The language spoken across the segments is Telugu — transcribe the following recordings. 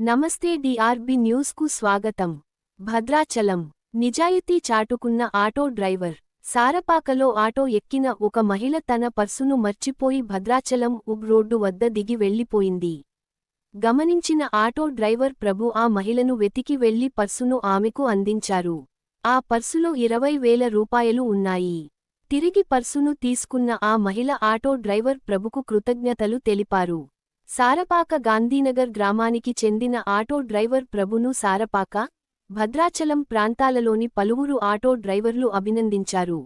నమస్తే డిఆర్బి న్యూస్ కు స్వాగతం. భద్రాచలం నిజాయితీ చాటుకున్న ఆటో డ్రైవర్. సారపాకలో ఆటో ఎక్కిన ఒక మహిళ తన పర్సును మర్చిపోయి భద్రాచలం ఉబ్ రోడ్డు వద్ద దిగి వెళ్లిపోయింది. గమనించిన ఆటో డ్రైవర్ ప్రభు ఆ మహిళను వెతికి వెళ్లి పర్సును ఆమెకు అందించారు. ఆ పర్సులో 20,000 రూపాయలు ఉన్నాయి. తిరిగి పర్సును తీసుకున్న ఆ మహిళ ఆటో డ్రైవర్ ప్రభుకు కృతజ్ఞతలు తెలిపారు. సారపాక గాంధీనగర్ గ్రామానికి చెందిన ఆటో డ్రైవర్ ప్రభును సారపాక, భద్రాచలం ప్రాంతాలలోని పలువురు ఆటో డ్రైవర్లు అభినందించారు.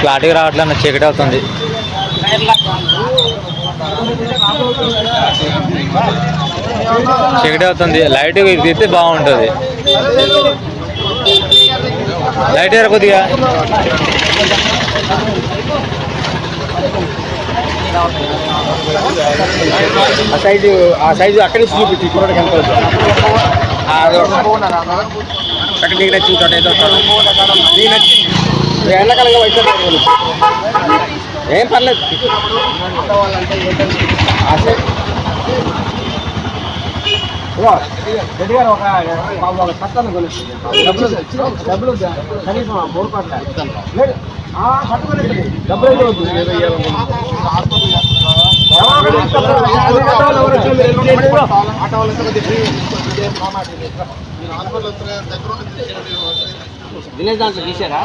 క్లారిటీ రావట్లేదు, చీకటి అవుతుంది. చీకటి అవుతుంది, లైట్ తీస్తే బాగుంటుంది. లైట్ ఎర కొద్దిగా ఆ సైజు అక్కడి నుంచి చూపించి ఇప్పుడు అక్కడ నీకు నచ్చిన చోట ఏదో నీకు నచ్చి ఎండాకాలంగా వైద్య ఏం పర్లేదు. రెడ్డి గారు ఒక సత్తాన్ని కొలుస్తుంది డబ్బులు కనీసం 3 కోట్ల లేదు పట్టుకోలేదు. డబ్బులు అయితే వద్దు. విలేజ్ దాంట్లో తీసారా?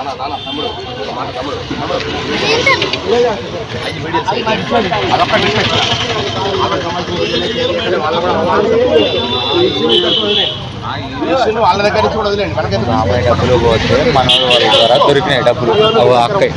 వాళ్ళ దగ్గర నుంచి కూడా వదిలేండి. డబ్బులు పోతే మన వాళ్ళ ద్వారా దొరికినాయి డబ్బులు అక్కయ్య.